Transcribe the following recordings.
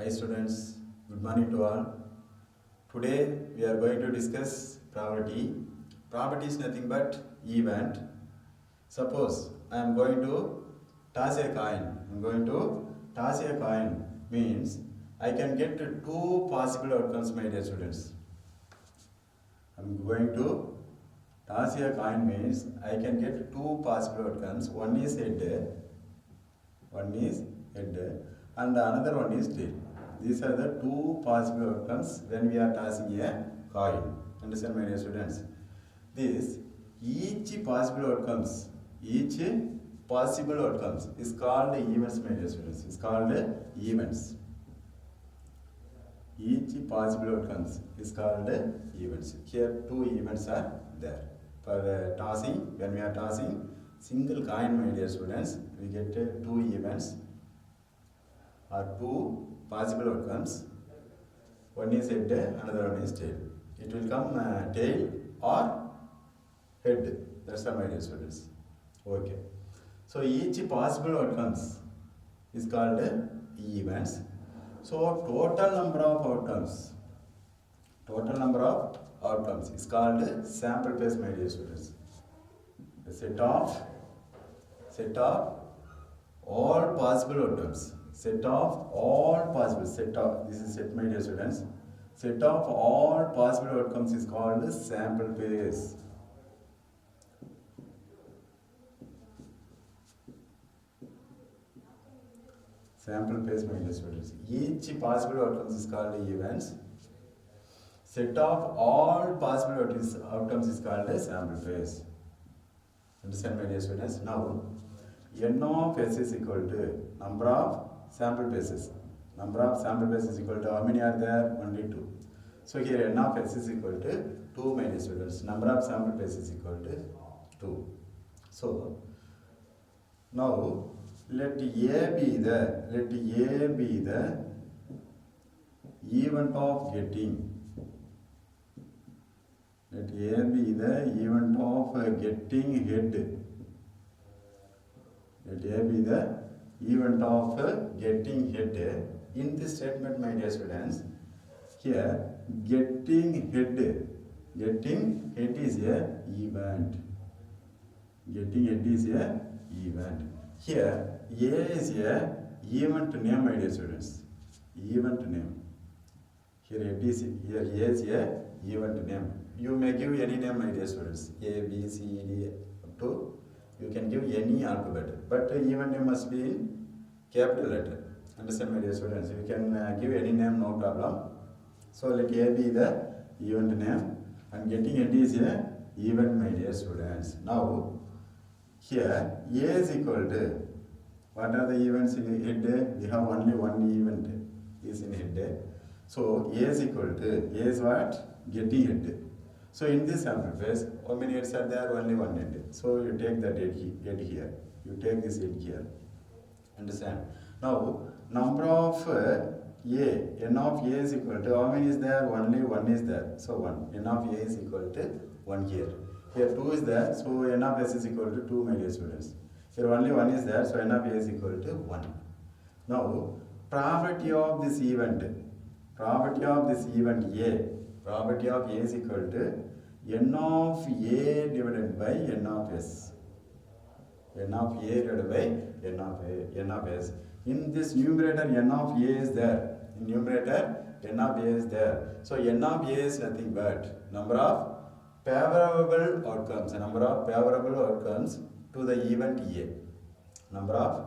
Hi students, good morning to all. Today we are going to discuss probability. Probability is nothing but event. Suppose I am going to toss a coin. Means I can get two possible outcomes, my dear students. I am going to toss a coin means I can get two possible outcomes. One is head, and the another one is tail. These are the two possible outcomes when we are tossing a coin. Understand, my dear students? Each possible outcomes is called events, my dear students. It's called events. Each possible outcomes is called events. Here two events are there. For tossing, when we are tossing single coin, my dear students, we get two events or two possible outcomes. One is head, another one is tail. It will come tail or head. That's all, my dear students. Okay. So each possible outcomes is called events. So total number of outcomes is called sample space, my dear students. The set of all possible outcomes. This is set, my dear students. Set of all possible outcomes is called sample space. Sample space, my dear students. Each possible outcomes is called events. Set of all possible outcomes is called a sample space. Understand, my dear students? Now, n of s is equal to number of sample spaces. Number of sample spaces is equal to how many are there? Only 2. So here n of s is equal to 2, my dear students. Number of sample spaces is equal to 2. So now let A be the event of getting. Let A be the event of getting head. Let A be the event of getting head. In this statement, my dear students, here getting head is a event. Getting head is a event. Here A is a event name, my dear students. Event name. Here A is a event name. You may give any name, my dear students. A, B, C, D, up to. You can give any alphabet. But event name must be in capital letter. Understand, my dear students? You can give any name, no problem. So let A be the event name. And getting head is a event, my dear students. Now, here A is equal to, what are the events in head? We have only one event is in head. So A is equal to, A is what? Getting head. So in this sample space, how many heads are there? Only one head. So you take that head here. You take this head here. Understand? Now, number of n of A is equal to, how many is there? Only one is there. So 1. N of A is equal to 1 here. Here 2 is there, so n of s is equal to 2, my dear students. Here only 1 is there, so n of a is equal to 1. Now, probability of this event A, probability of A is equal to n of A divided by n of s. N of A divided by n of s. In this numerator, n of A is there. In numerator, n of A is there. So n of A is nothing but number of favorable outcomes to the event A. Number of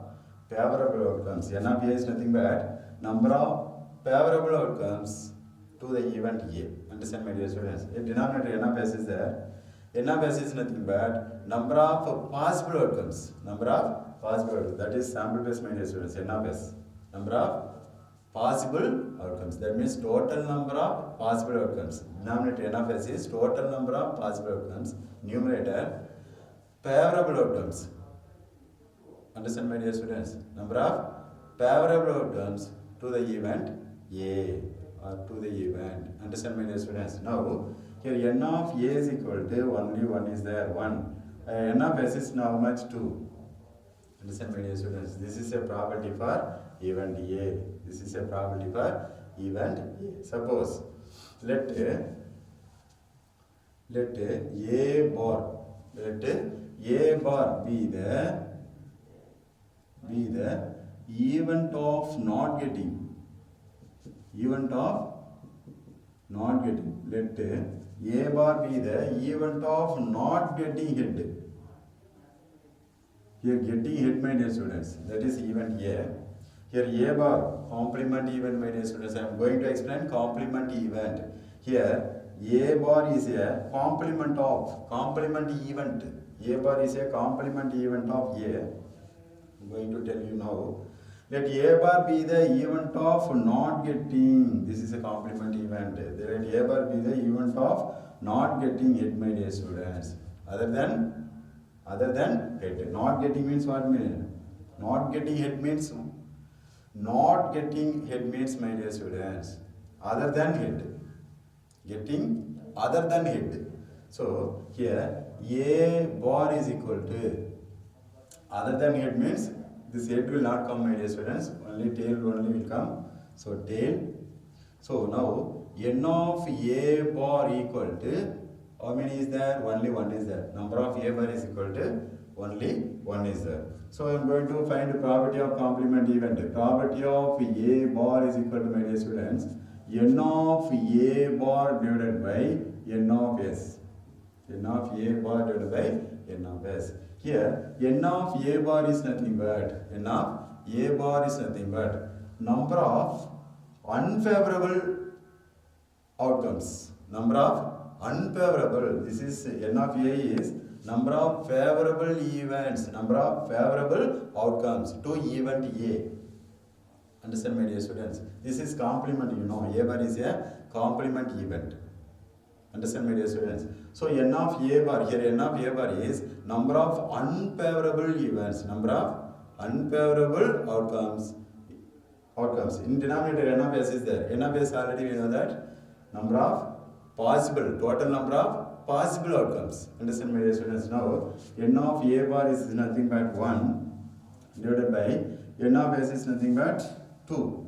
favorable outcomes. N of A is nothing but number of favorable outcomes to the event A. Understand, my dear students? If denominator n of s is there, n of s is nothing but number of possible outcomes. That is sample space, my dear students. N of s. Number of possible outcomes. That means total number of possible outcomes. Denominator n of s is total number of possible outcomes. Numerator favorable outcomes. Understand, my dear students? Number of favorable outcomes to the event A or to the event. Understand, my dear students? Now, here n of A is equal to only 1 is there. 1. N of s is now much 2. Understand, my dear students? This is a property for event A. This is a property for event A. Suppose let A bar be the event of not getting. Let A bar be the event of not getting hit. Here getting hit, my dear students, that is event A. Here A bar, complement event, my dear students. I am going to explain complement event. Here A bar is a complement event. A bar is a complement event of A. I am going to tell you now. Let A bar be the event of not getting. This is a complement event. Let A bar be the event of not getting hit, my dear students. Other than hit. Not getting means what mean? Not getting hit means my dear students. Other than hit. Getting other than hit. So here A bar is equal to other than hit means this head will not come, my dear students. Only tail only will come. So tail. So now n of A bar equal to how many is there? Only one is there. Number of A bar is equal to only one is there. So I am going to find the property of complement event. Property of A bar is equal to, my dear students, n of A bar divided by n of S. N of A bar divided by n of S. Here n of A bar is nothing but number of unfavorable outcomes. Number of unfavorable. This is n of A is number of favorable events, number of favorable outcomes to event A. Understand, my dear students? This is complement, you know. A bar is a complement event. Understand, my dear students? So n of A bar, here n of A bar is number of unfavorable events, number of unfavorable outcomes. In denominator n of S is there. N of S already we know that. Number of possible, total number of possible outcomes. Understand, my dear students? Now n of A bar is nothing but 1 divided by n of S is nothing but 2.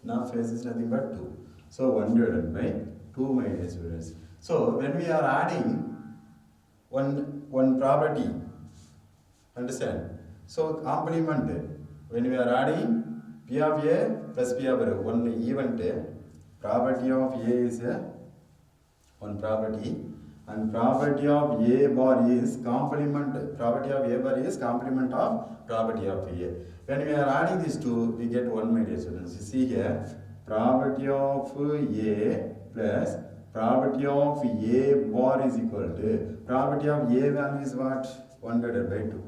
N of S is nothing but 2. So 1 divided by 2, my dear students. So when we are adding one property, understand? So complement, when we are adding P of A plus P of A, one event, property of A is one property, and property of A bar is complement. Property of A bar is complement of property of A. When we are adding these two, we get 1, my dear students. You see here, property of A plus property of A bar is equal to property of A value is what? 1 divided by 2.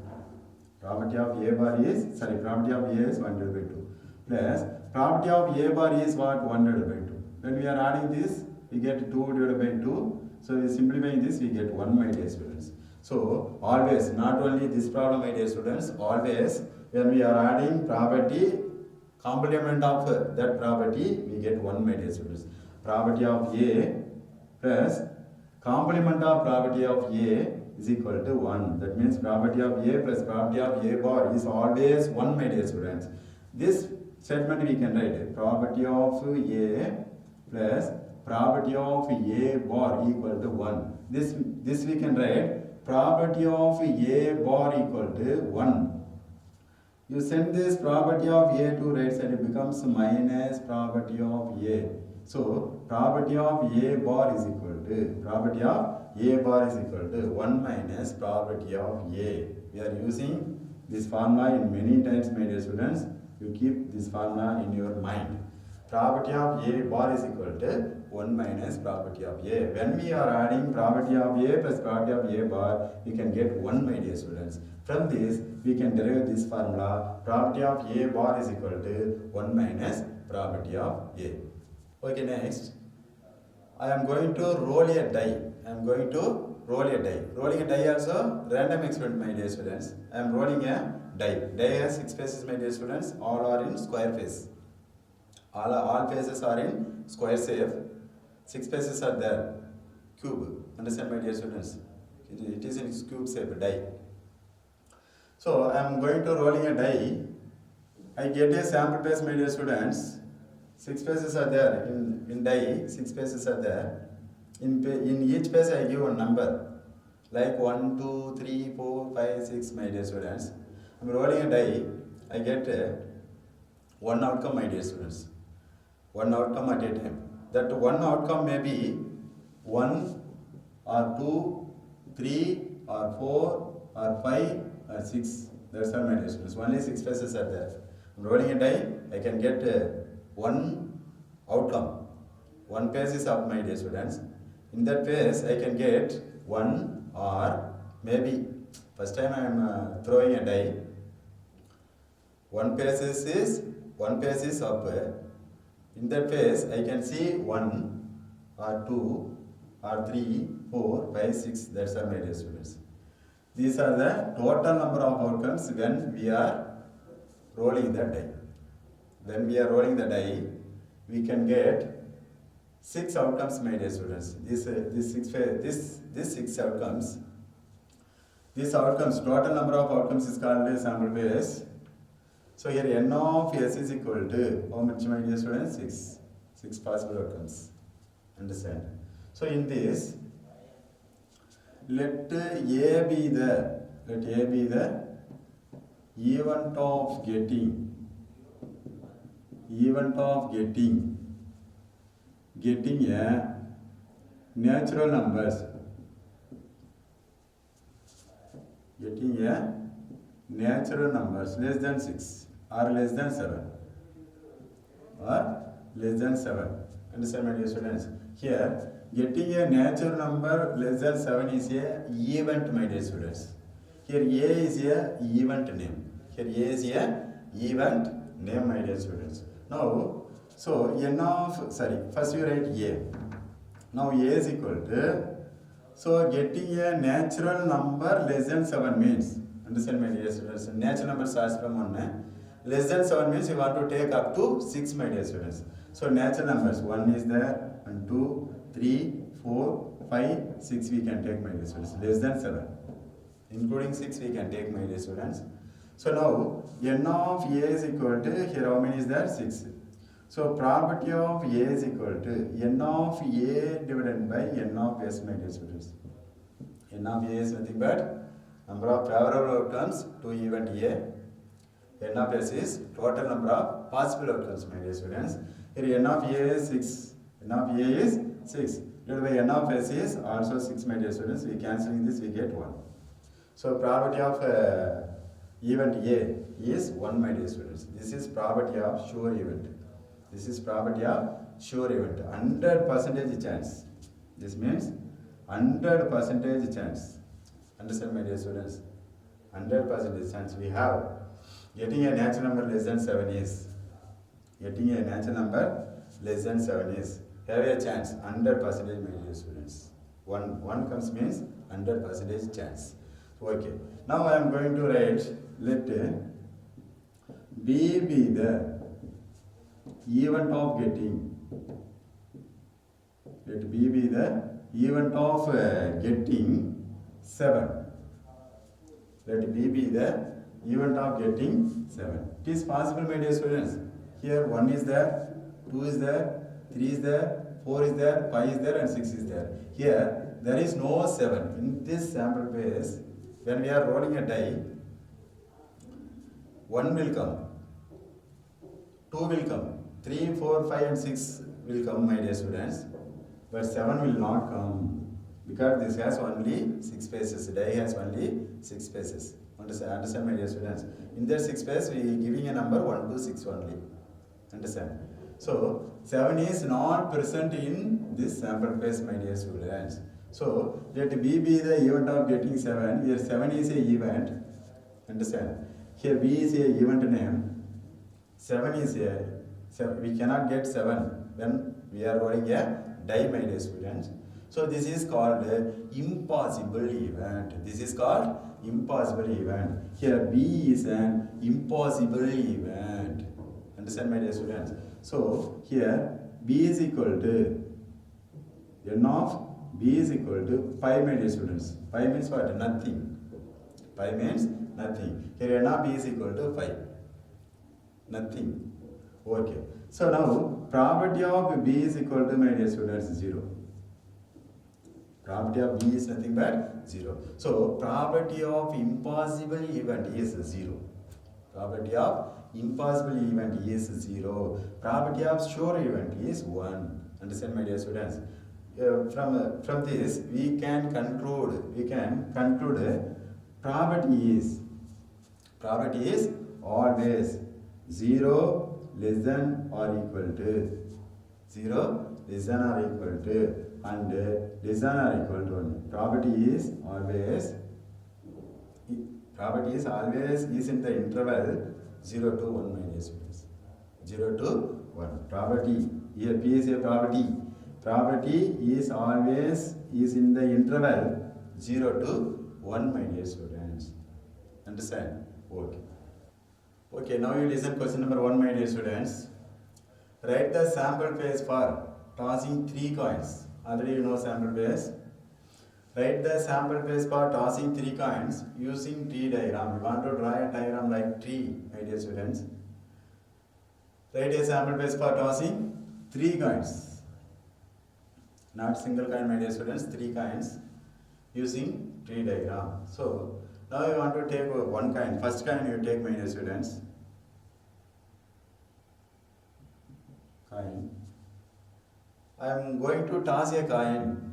Property of A bar is, property of A is 1 divided by 2. Plus property of A bar is what? 1 divided by 2. When we are adding this, we get 2 divided by 2. So simplifying this, we get 1, my dear students. So always, not only this problem, my dear students, always when we are adding property, complement of that property, we get 1, my dear students. Property of A plus complement of property of A is equal to 1. That means property of A plus property of A bar is always 1, my dear students. This statement we can write property of A plus property of A bar equal to 1. This we can write property of A bar equal to 1. You send this property of A to right side, it becomes minus property of A. So property of A bar is equal to 1 minus property of A. We are using this formula in many times, my dear students. You keep this formula in your mind. Property of A bar is equal to 1 minus property of A. When we are adding property of A plus property of A bar, we can get 1, my dear students. From this, we can derive this formula. Property of A bar is equal to 1 minus property of A. Okay, next. I am going to roll a die. Rolling a die also random experiment, my dear students. I am rolling a die. Die has 6 faces, my dear students. All are in square face. All faces are in square shape. 6 faces are there. Cube. Understand, my dear students? It is in cube shape, die. So I am going to rolling a die. I get a sample base, my dear students. 6 paces are there in die. 6 paces are there. In each pace I give a number like 1, 2, 3, 4, 5, 6, my dear students. I am rolling a die. I get one outcome, my dear students. One outcome at a time. That one outcome may be 1 or 2, 3 or 4 or 5 or 6. That's all, my dear students. Only 6 paces are there. I'm rolling a die. I can get one outcome. One pace is up, my dear students. In that pace, I can get 1 or maybe first time I am throwing a die. One pace is up. In that phase, I can see 1 or 2 or 3, 4, 5, 6. That's all, my dear students. These are the total number of outcomes when we are rolling the die. When we are rolling the die, we can get 6 outcomes, my dear students. These 6 outcomes. These outcomes, total number of outcomes is called a sample base. So here n of s is equal to how much, my dear students? 6. 6 possible outcomes. Understand? So in this, let A be the event of getting a natural numbers. Getting a natural numbers less than 6 or less than 7 or less than 7. Understand, my dear students? Here, getting a natural number less than 7 is a event, my dear students. Here A is a event name. Here A is a event name, my dear students. Now, so first you write A. Now A is equal to, so getting a natural number less than 7 means, understand, my dear students, natural number starts from 1. Less than 7 means you want to take up to 6, my dear students. So natural numbers, 1 is there, and 2, 3, 4, 5, 6 we can take, my dear students. Less than 7. Including 6 we can take, my dear students. So now, n of A is equal to, here how many is there? 6. So probability of A is equal to n of A divided by n of S, my dear students. N of A is nothing but number of favorable outcomes to event A. N of S is total number of possible outcomes, my dear students. Here n of A is 6. N of A is 6. Divided by n of S is also 6, my dear students. We cancelling this, we get 1. So probability of event A is 1, my dear students. This is probability of sure event. This is probability of sure event. 100% chance. This means 100% chance. Understand, my dear students? 100% chance we have. Getting a natural number less than 7 is. Getting a natural number less than 7 is. Have a chance. 100%, my dear students. 1 comes means 100% chance. Okay. Now I am going to write, let B be the event of getting. Let B be the event of getting 7. Let B be the event of getting 7. It is possible, my dear students. Here 1 is there, 2 is there, 3 is there, 4 is there, 5 is there, and 6 is there. Here there is no 7. In this sample base, when we are rolling a die, 1 will come, 2 will come, 3, 4, 5 and 6 will come, my dear students. But 7 will not come because this has only 6 spaces. Die has only 6 spaces. Understand, my dear students? In that 6 space, we are giving a number 1 to 6 only. Understand? So 7 is not present in this sample space, my dear students. So let B be the event of getting 7. Here 7 is a event. Understand? Here B is a event name. 7 is a, we cannot get 7 when we are rolling a die, my dear students. So this is called impossible event. This is called impossible event. Here B is an impossible event. Understand, my dear students? So here B is equal to n of B is equal to 5, my dear students. 5 means what? Nothing. 5 means nothing. Here n of b is equal to 5. Nothing. Okay. So now probability of b is equal to, my dear students, 0. Probability of b is nothing but 0. So probability of impossible event is 0. Probability of impossible event is 0. Probability of sure event is 1. Understand, my dear students? From this we can conclude probability is always 0 less than or equal to 0 less than or equal to and less than or equal to 1. Probability is always in the interval 0 to 1, my dear students. 0 to 1. Probability, here P is a probability. Probability is always in the interval 0 to 1, my dear students. Understand? Okay. Okay, now you listen question number 1, my dear students. Write the sample pace for tossing 3 coins. Already you know sample pace. Write the sample pace for tossing 3 coins using tree diagram. You want to draw a diagram like tree, my dear students. Write a sample pace for tossing 3 coins. Not single coin, my dear students, 3 coins using tree diagram. So now you want to take 1 coin. First coin you take, my dear students. Coin. I am going to toss a coin.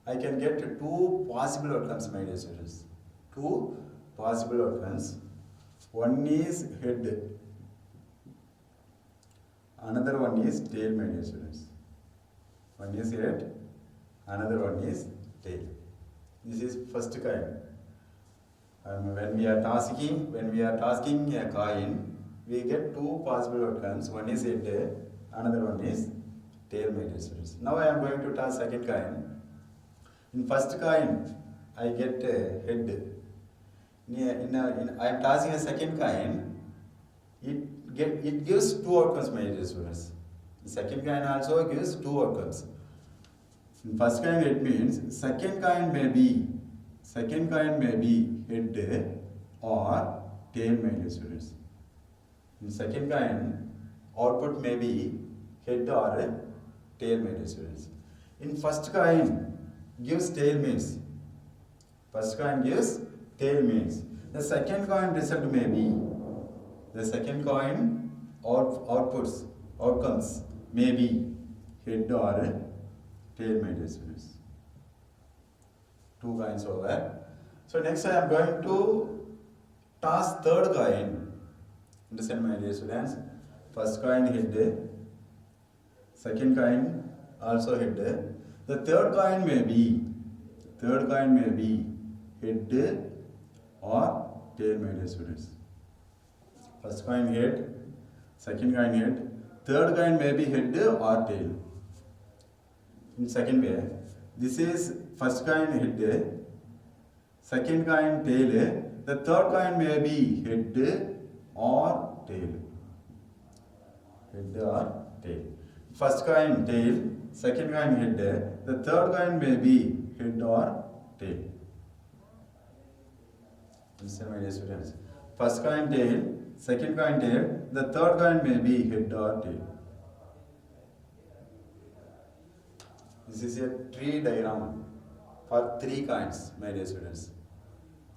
I can get 2 possible outcomes, my dear students. 2 possible outcomes. One is head. Another one is tail, my dear students. One is head. Another one is tail. This is first coin. When we are tasking a coin, we get 2 possible outcomes. One is head. Another one is tail, my dear students. Now I am going to toss second coin. In first coin, I get a head. I am tossing a second coin. It gives 2 outcomes, my dear students. The second coin also gives 2 outcomes. In first coin, it means second coin may be head or tail, my dear students. In second coin, output may be head or tail, my dear students. In first coin gives tail means. First coin gives tail means. The second coin result may be. The second coin outcomes may be head or tail, my dear students. 2 coins over. So next I am going to toss third coin. Understand, my dear students? First coin head. Second coin also head. The third coin may be head or tail, my dear students. First coin head, second coin head, third coin may be head or tail. In second way, this is first coin head, second coin tail, the third coin may be head or tail. Head or tail. First coin tail, second coin head, the third coin may be head or tail. Listen, my dear students. First coin tail, second coin tail, the third coin may be head or tail. This is a tree diagram for 3 coins, my dear students.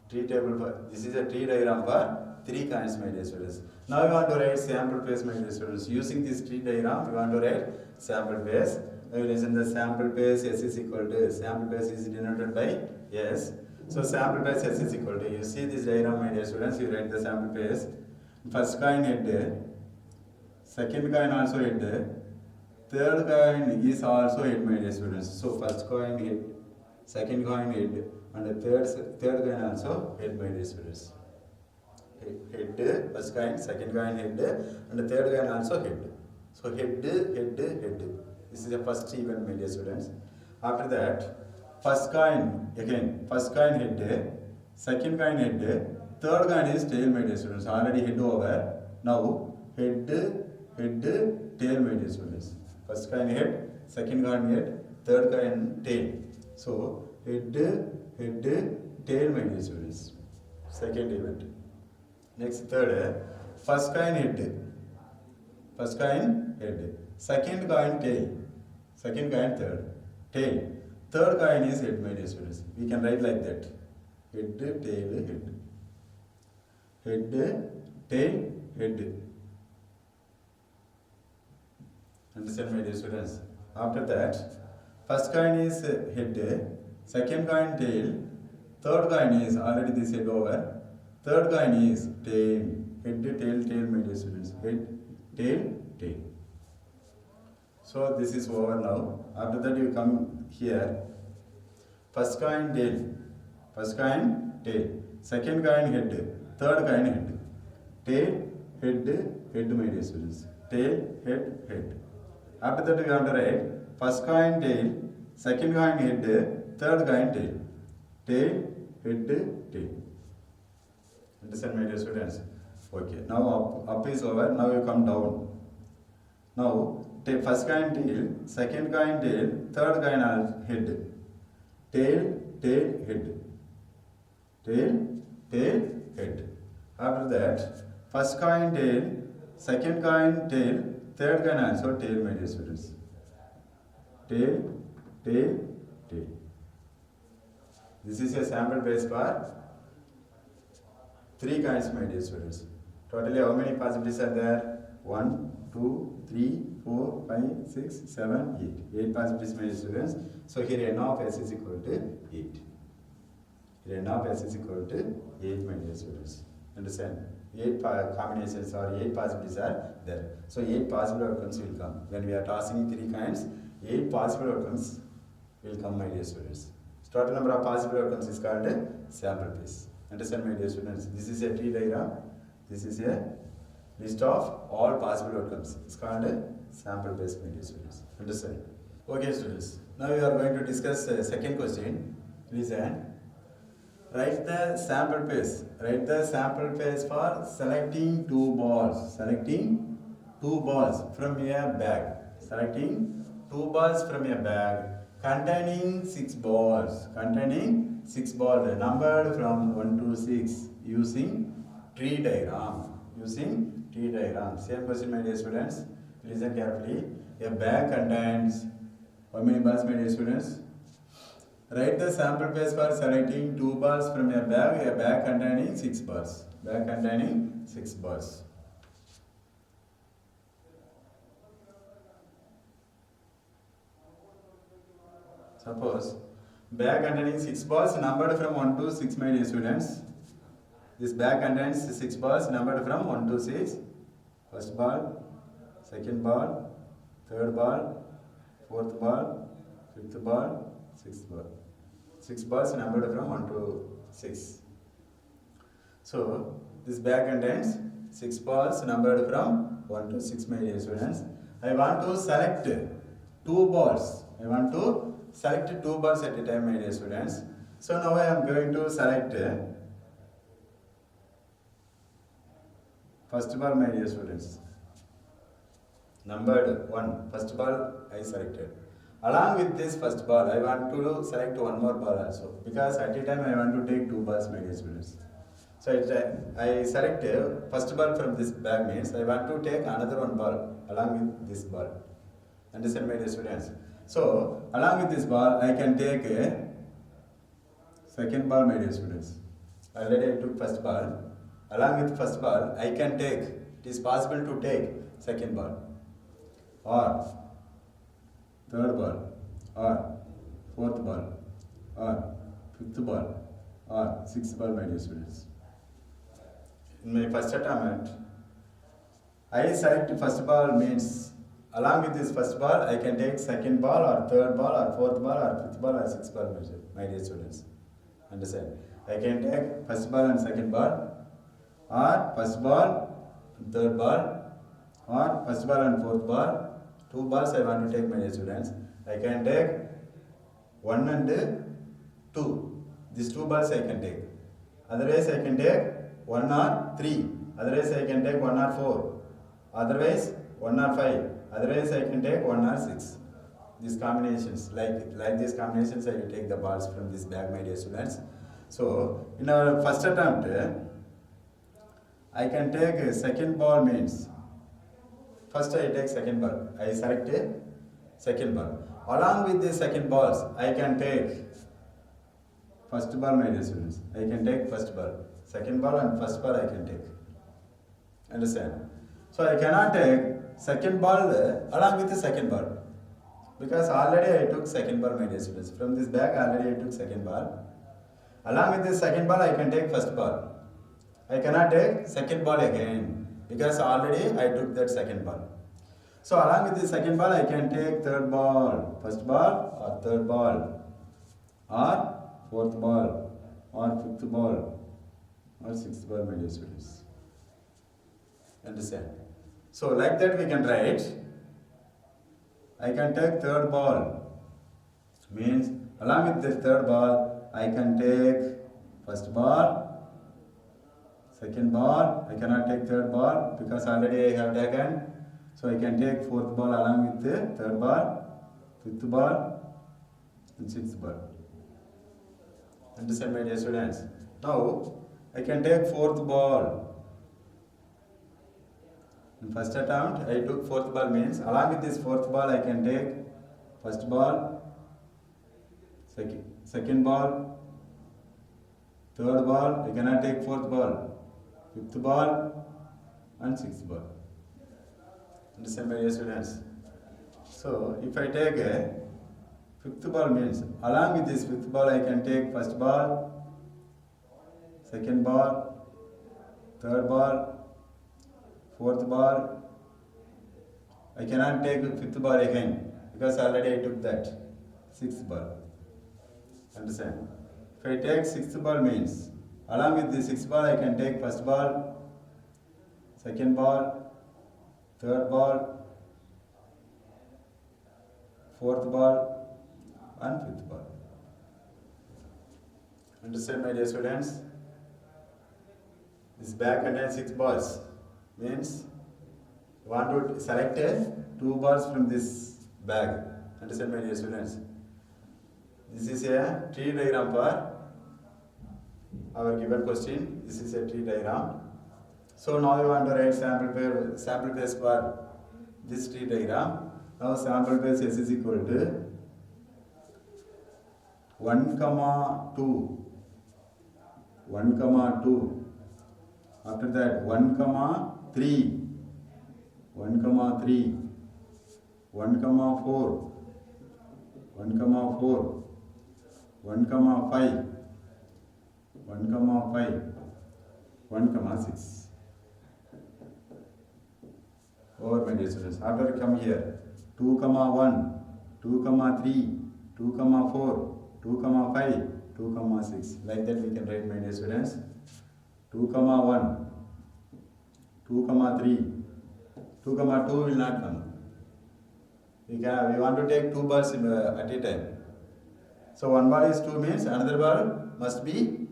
This is a tree diagram for 3 coins, my dear students. Now we want to write sample pace, my dear students. Using this tree diagram, we want to write sample pace. Now you listen, the sample pace S is equal to, sample pace is denoted by S. So sample pace S is equal to, you see this diagram, my dear students, you write the sample pace. First coin head, second coin also head, third coin is also head, my dear students. So first coin head, second coin head, and the third coin also head, my dear students. Head, first coin, second coin head, and the third coin also head. So head. This is the first event, my dear students. After that, first coin head, second coin head, third coin is tail, my dear students. Already head over. Now head, tail, my dear students. First coin head, second coin head, third coin tail. So head, tail, my dear students. second event. Next third, first coin head. First coin head. Second coin tail. Second coin third. Tail. Third coin is head, my dear students. We can write like that. Head, tail, head. Head, tail, head. Understand, my dear students? After that, first coin is head, second coin tail, third coin is already this head over, third coin is tail. Head, tail, tail, my dear students. Head, tail, tail. So this is over now. After that you come here. First coin tail. First coin tail. Second coin head. Third coin head. Tail, head, head, my dear students. Tail, head, head. After that we have to write first coin tail, second coin head, third coin tail. Tail, head, tail. Understand, my dear students? Okay. Now up is over. Now you come down. Now take first coin tail, second coin tail, third coin head. Tail, tail, head. Tail, tail, head. After that, first coin tail, second coin tail, third coin also tail, my dear students. Tail, tail, tail. This is a sample base for 3 coins, my dear students. Totally how many possibilities are there? 1, 2, 3, 4, 5, 6, 7, 8. 8 possibilities, my dear students. So here n of s is equal to 8. Here n of s is equal to 8, my dear students. Understand? 8 combinations or 8 possibilities are there. So 8 possible outcomes will come. When we are tossing 3 coins, 8 possible outcomes will come, my dear students. Total number of possible outcomes is called a sample base. Understand, my dear students? This is a tree diagram. This is a list of all possible outcomes. It's called a sample base, my dear students. Understand? Okay, students. Now we are going to discuss second question. Listen. Write the sample pace. Write the sample pace for selecting 2 balls. Selecting 2 balls from a bag. Selecting 2 balls from a bag containing 6 balls. Containing 6 balls numbered from 1 to 6 using tree diagram. Using tree diagram. Same question, my dear students. Listen carefully. A bag contains how many balls, my dear students? Write the sample pace for selecting 2 balls from a bag containing 6 balls. Bag containing 6 balls. Suppose bag containing 6 balls numbered from 1 to 6, my dear students. This bag contains 6 balls numbered from 1 to 6. First ball, second ball, third ball, fourth ball, fifth ball, sixth ball. 6 balls numbered from 1 to 6. So this bag contains 6 balls numbered from 1 to 6, my dear students. I want to select 2 balls. I want to select 2 balls at a time, my dear students. So now I am going to select first ball, my dear students. Numbered 1. First ball I selected. Along with this first ball, I want to select 1 more ball also. Because at a time I want to take 2 balls, my dear students. So I select first ball from this bag means I want to take another 1 ball along with this ball. Understand, my dear students? So along with this ball, I can take a second ball, my dear students. Already I took first ball. Along with first ball, I can take. It is possible to take second ball, or third ball, or fourth ball, or fifth ball, or sixth ball, my dear students. In my first attempt, I select first ball means along with this first ball, I can take second ball, or third ball, or fourth ball, or fifth ball, or sixth ball, my dear students. Understand? I can take first ball and second ball, or first ball, third ball, or first ball and fourth ball. 2 balls I want to take, my dear students. I can take 1 and 2. These 2 balls I can take. Otherwise I can take 1 or 3. Otherwise I can take 1 or 4. Otherwise 1 or 5. Otherwise I can take 1 or 6. These combinations, like these combinations, I will take the balls from this bag, my dear students. So in our first attempt, I can take a second ball means first I take second ball. I select a second ball. Along with the second balls, I can take first ball, my dear students. I can take first ball. Second ball and first ball I can take. Understand? So I cannot take second ball along with the second ball. Because already I took second ball, my dear students. From this bag already I took second ball. Along with the second ball I can take first ball. I cannot take second ball again. Because already I took that second ball. So along with the second ball I can take third ball. First ball or third ball. Or fourth ball. Or fifth ball. Or sixth ball, my dear students. Understand? So like that we can write. I can take third ball. Means along with the third ball I can take first ball. Second ball, I cannot take third ball because already I have taken. So I can take fourth ball along with the third ball, fifth ball, and sixth ball. Understand, my dear students? Now I can take fourth ball. In first attempt, I took fourth ball means along with this fourth ball I can take first ball, second ball, third ball. I cannot take fourth ball. Fifth ball and sixth ball. Understand, my dear students? So if I take a fifth ball means along with this fifth ball I can take first ball, second ball, third ball, fourth ball. I cannot take fifth ball again because already I took that sixth ball. Understand? If I take sixth ball means along with the sixth ball I can take first ball, second ball, third ball, fourth ball and fifth ball. Understand, my dear students? This bag contains 6 balls. Means you want to select 2 balls from this bag. Understand, my dear students? This is a tree diagram for our given question. This is a tree diagram. So now you want to write sample base for this tree diagram. Now sample base S is equal to 1, 2, 1, 2. After that 1, 3, 1, 3, 1, 4, 1, 4, 1, 5, 1, 5, 1, 6. Over, my dear students. After come here 2, 1, 2, 3, 2, 4, 2, 5, 2, 6. Like that we can write, my dear students. 2, 1, 2, 3, 2, 2 will not come. We want to take 2 balls at a time. So 1 ball is 2 means another ball must be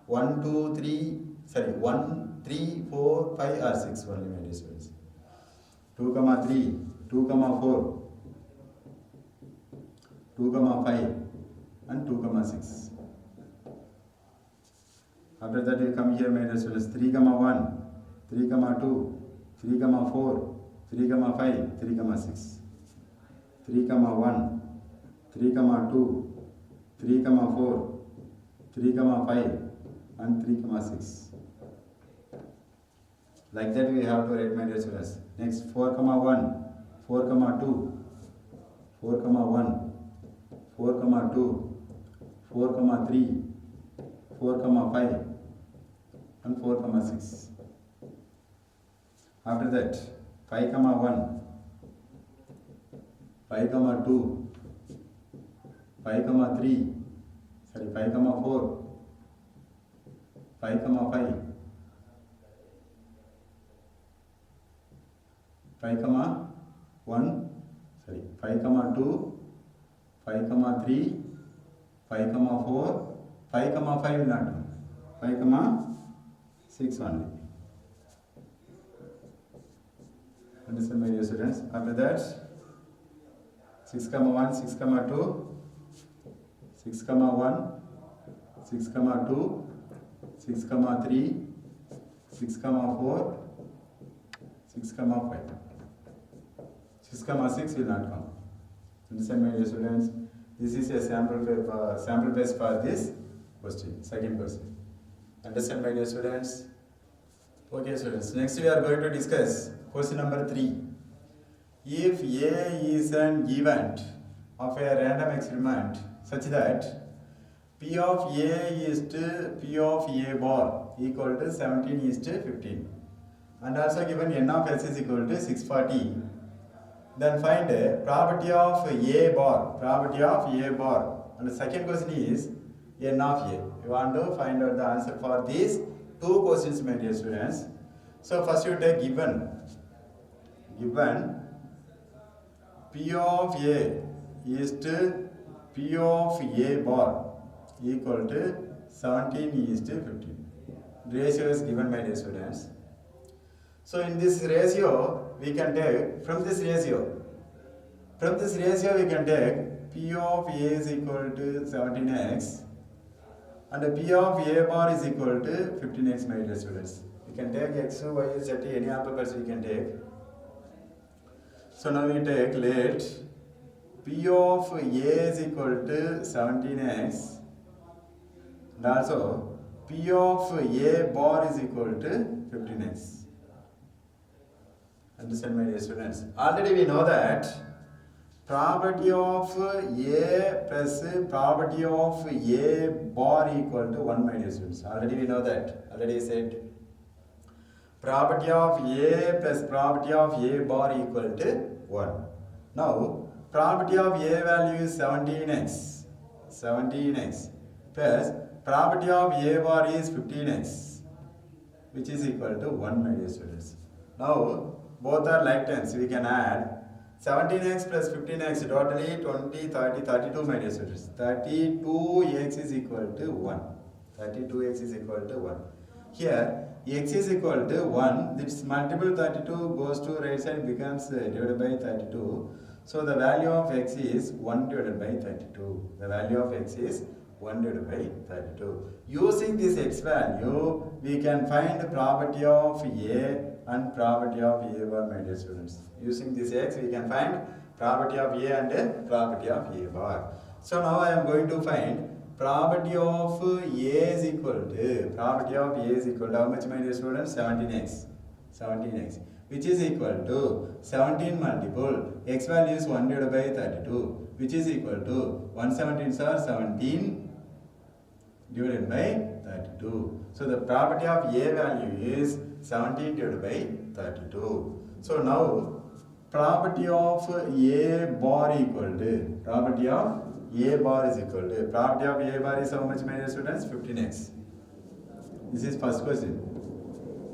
1, 2, 3, 3, 4, 5 or 6 only, my dear students. 2, 3, 2, 4, 2, 5 and 2, 6. After that you come here, my dear students. 3, 1, 3, 2, 3, 4, 3, 5, 3, 6. 3, 1, 3, 2, 3, 4, 3, 5 and 3, 6. Like that we have to write, my dear students. Next 4, 1, 4, 2, 4, 1, 4, 2, 4, 3, 4, 5 and 4, 6. After that 5, 1, 5, 2, 5, 3, 5, 4, 5, 5, 5, 1, 5, 2, 5, 3, 5, 4, 5, 5 will not come. 5, 6 only. Understand, my dear students? After that 6, 1, 6, 2, 6, 1, 6, 2, 6, 3, 6, 4, 6, 5. 6, 6 will not come. Understand, my dear students? This is a sample base for this question, second question. Understand, my dear students? Okay, students. Next we are going to discuss question number 3. If A is an event of a random experiment such that P of A is to P of A bar equal to 17 is to 15, and also given N of S is equal to 640, then find probability of A bar, and the second question is N of A. You want to find out the answer for these two questions, my dear students. So first you take given P of A is to P of A bar equal to 17 is to 15. Ratio is given, my dear students. So in this ratio, we can take, from this ratio we can take P of A is equal to 17x and P of A bar is equal to 15x, my dear students. We can take x, y, z, any hypothetical we can take. So now we take let P of A is equal to 17x and also P of A bar is equal to 15x. Understand, my dear students? Already we know that probability of A plus probability of A bar equal to 1, my dear students. Already we know that. Already said probability of A plus probability of A bar equal to 1. Now probability of A value is 17x plus probability of A bar is 15x, which is equal to 1, my dear students. Now both are like terms, we can add 17x plus 15x, totally 20, 30, 32, my dear students. 32x is equal to 1. 32x is equal to 1. Here x is equal to 1, this multiple 32 goes to right side, becomes divided by 32. So the value of x is 1 divided by 32. The value of x is 1 divided by 32. Using this x value, we can find the probability of A and probability of A bar, my dear students. Using this x, we can find probability of A and probability of A bar. So now I am going to find probability of A is equal to, how much, my dear students? 17x, which is equal to 17 multiple, x value is 1 divided by 32, which is equal to 117s are 17 divided by 32. So the probability of A value is 17 divided by 32. So now probability of A bar equal to, probability of A bar is equal to, probability of A bar is how much, my dear students? 15x. This is first question.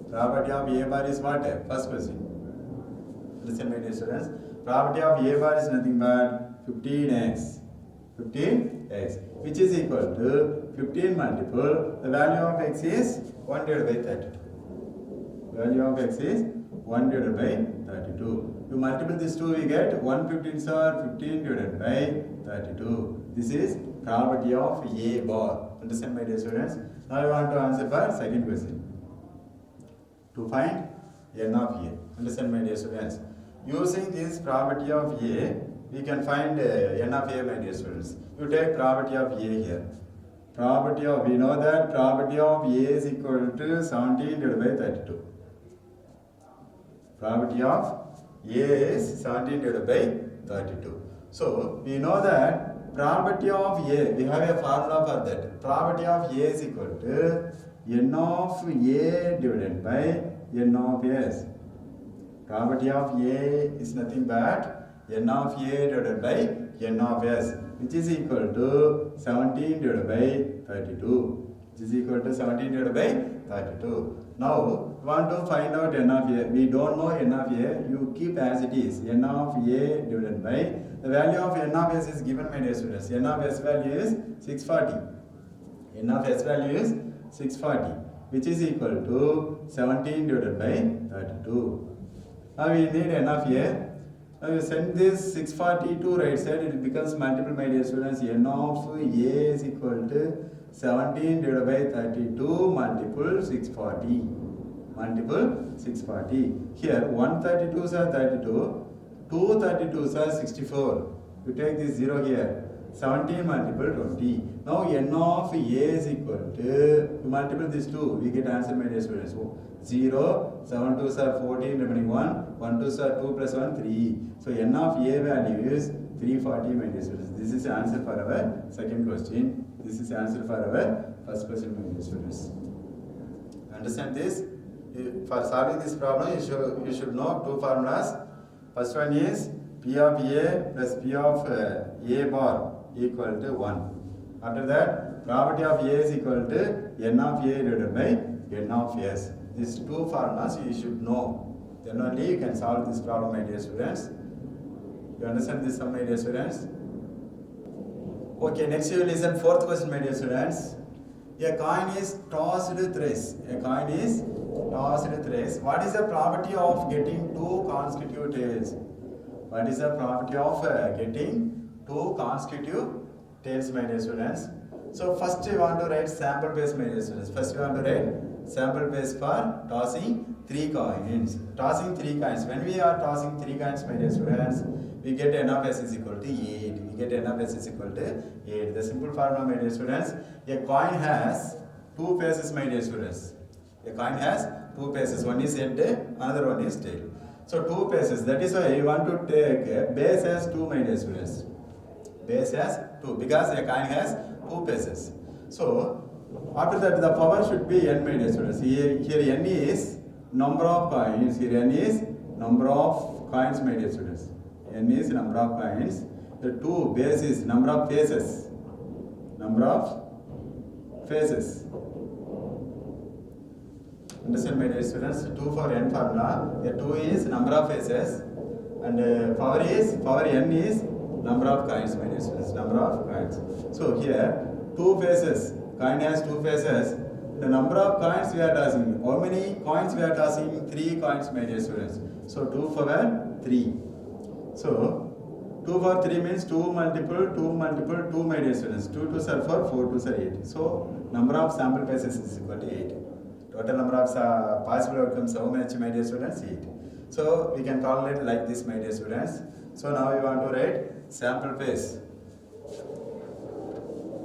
Probability of A bar is what? First question. Listen, my dear students. Probability of A bar is nothing but 15x, which is equal to 15 multiple, the value of x is 1 divided by 32. Value of x is 1 divided by 32. You multiply this 2, we get 115s are 15 divided by 32. This is probability of A bar. Understand, my dear students? Now I want to answer for second question. To find N of A. Understand, my dear students? Using this probability of A, we can find N of A, my dear students. You take probability of A here. Probability of, we know that probability of A is equal to 17 divided by 32. Probability of A is 17 divided by 32. So we know that probability of A, we have a formula for that. Probability of A is equal to N of A divided by N of S. Probability of A is nothing but N of A divided by N of S, which is equal to 17 divided by 32. Which is equal to 17 divided by 32. Now, we want to find out N of A. We don't know N of A. You keep as it is. N of A divided by, the value of N of S is given, my dear students. N of S value is 640. N of S value is 640, which is equal to 17 divided by 32. Now we need N of A. Now you send this 640 to right side, it becomes multiple, my dear students. N of A is equal to 17 divided by 32 multiple 640. Multiple 640. Here 132s are 32, 2 32s are 64. You take this 0 here. 17 multiple 20. Now n of a is equal to, you multiply this 2, we get answer, my dear students. So 0, 7 2s are 14, remaining 1, 1 2s are 2 plus 1, 3. So n of a value is 340, my dear students. This is the answer for our second question. This is the answer for our first question, my dear students. Understand this? For solving this problem, you should know two formulas. First one is P of A plus P of A bar equal to 1. After that, property of A is equal to N of A divided by N of S. These two formulas you should know. Then only you can solve this problem, my dear students. You understand this, my dear students? Okay, next you will listen fourth question, my dear students. A coin is tossed thrice. A coin is tossed thrice. What is the property of getting two consecutive tails? What is the property of getting two consecutive tails, my dear students? So first you want to write sample base, my dear students. First you want to write sample base for tossing 3 coins. Tossing 3 coins. When we are tossing 3 coins, my dear students, we get n of s is equal to 8. We get n of s is equal to 8. The simple formula, my dear students, a coin has 2 faces, my dear students. A coin has 2 faces. One is head, another one is tail. So 2 faces. That is why you want to take base as 2, my dear students. Base as 2 because a coin has 2 faces. So after that the power should be n, my dear students. Here n is number of coins. Here n is number of coins, my dear students. N is number of coins. The 2 base is number of faces. Number of faces. Understand, my dear students? 2 for n formula. The 2 is number of faces, and power n is number of coins, my dear students. Number of coins. So here 2 faces. Coin has 2 faces. The number of coins we are tossing. How many coins we are tossing? 3 coins, my dear students. So 2 for 3. So 2 for 3 means 2 multiple 2, my dear students. 2 2s are 4, 4 2s are 8. So number of sample bases is equal to 8. Total number of possible outcomes, how much, my dear students? 8. So we can calculate like this, my dear students. So now we want to write sample base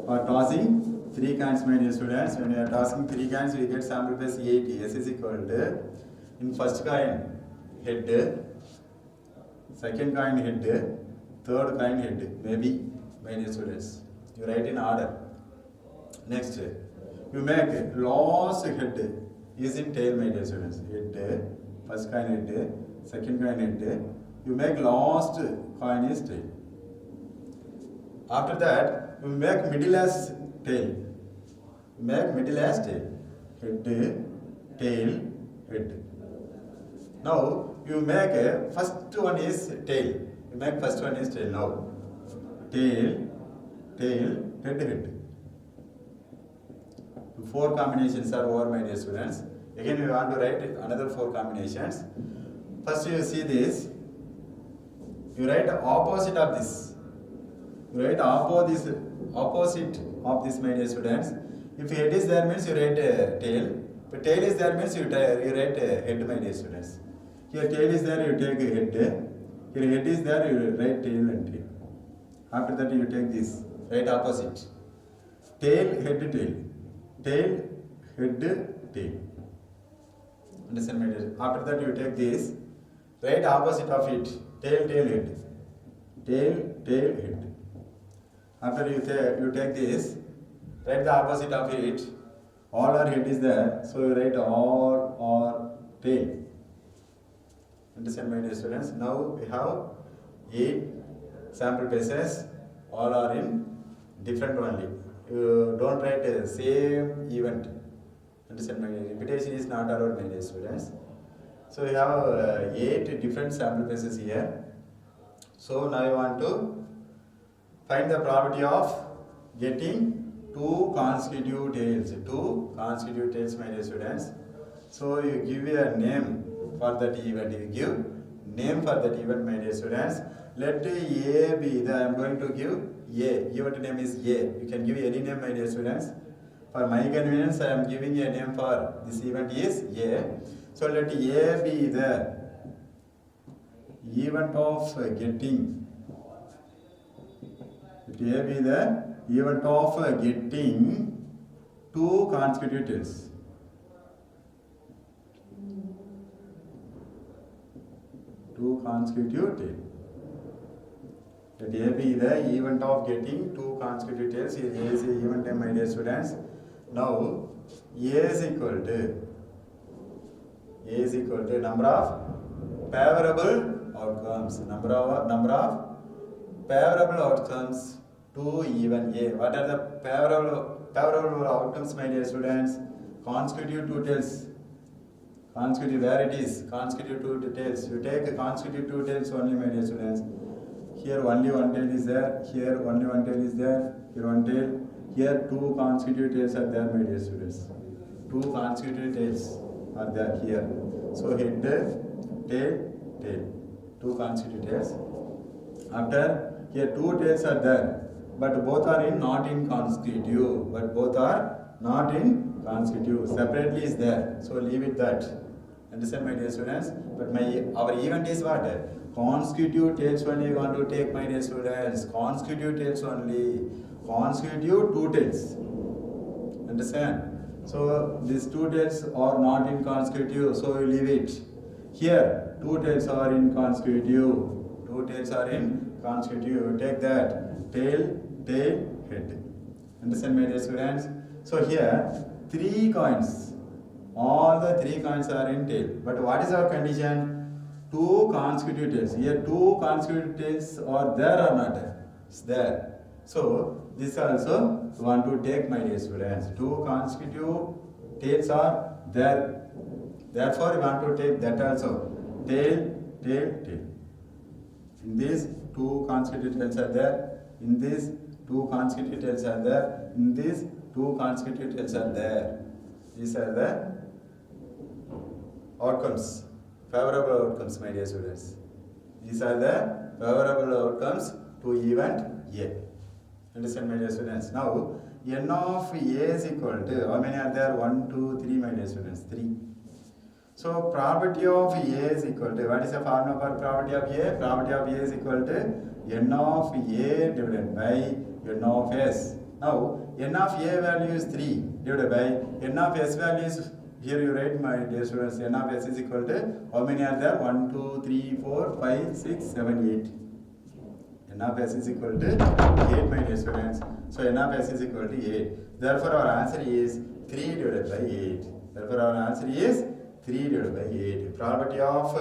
for tossing 3 coins, my dear students. When we are tossing 3 coins, we get sample base 8. S is equal to, in first coin head, second coin head, third coin head, maybe, my dear students. You write in order. Next, you make last head is in tail, my dear students. Head, first coin head, second coin head. You make last coin is tail. After that, you make middle as tail. You make middle as tail. Head, tail, head. Now you make first one is tail. You make first one is tail. Now tail, tail, head, head. 4 combinations are over, my dear students. Again, we want to write another 4 combinations. First, you see this. You write opposite of this. You write opposite of this, my dear students. If head is there, means you write tail. If tail is there, means you write head, my dear students. Here tail is there, you take head. Here head is there, you write tail and tail. After that, you take this. Write opposite. Tail, head, tail. Tail, head, tail. Understand, my dear? After that, you take this. Write opposite of it. Tail, tail, head. Tail, tail, head. After you take this. Write the opposite of it. All or head is there. So you write all or tail. Understand, my dear students? Now we have 8 sample bases. All are in different only. You don't write the same event. Understand, my dear? Repetition is not allowed, my dear students. So we have 8 different sample bases here. So now you want to find the property of getting 2 consecutive tails. 2 consecutive tails, my dear students. So you give a name for that event. You give name for that event, my dear students. Let A be I am going to give A. Event name is A. You can give any name, my dear students. For my convenience, I am giving a name for this event is A. So let A be the event of getting. Let A be the event of getting two consecutive tails. Two consecutive tails. Let A be the event of getting two consecutive tails. Here A is the event time, my dear students. Now A is equal to number of favorable outcomes. Number of favorable outcomes to even A. What are the favorable outcomes, my dear students? Consecutive two tails. Consecutive, where it is? Consecutive two tails. You take consecutive two tails only, my dear students. Here only one tail is there. Here only one tail is there. Here one tail. Here two consecutive tails are there, my dear students. Two consecutive tails are there here. So head, tail, tail. Two consecutive tails. After here two tails are there, but both are not in consecutive. Separately is there. So leave it that. Understand, my dear students? But our event is what? Consecutive tails only we want to take, my dear students. Consecutive tails only. Consecutive two tails. Understand? So these two tails are not in consecutive, so you leave it. Here two tails are in consecutive. Two tails are in consecutive. Take that. Tail, tail, head. Understand, my dear students? So here three coins. All the three coins are in tail. But what is our condition? Two consecutive tails. Here two consecutive tails are there or not? It's there. So this also we want to take, my dear students. Two consecutive tails are there. Therefore we want to take that also. Tail, tail, tail. In this two consecutive tails are there. In this two consecutive tails are there. In this two consecutive tails are there. These are the outcomes. Favorable outcomes, my dear students. These are the favorable outcomes to event A. Understand, my dear students? Now, n of A is equal to, how many are there? 1, 2, 3, my dear students. 3. So, probability of A is equal to, what is the formula for probability of A? Probability of A is equal to n of A divided by n of S. Now, n of A value is 3 divided by n of S value is, here you write, my dear students, n of S is equal to, how many are there? 1, 2, 3, 4, 5, 6, 7, 8. N of S is equal to 8, my dear students. So n of S is equal to 8. Therefore our answer is 3 divided by 8. Therefore our answer is 3 divided by 8. Probability of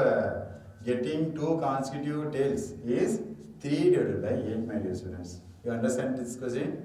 getting two consecutive tails is 3 divided by 8, my dear students. You understand this question?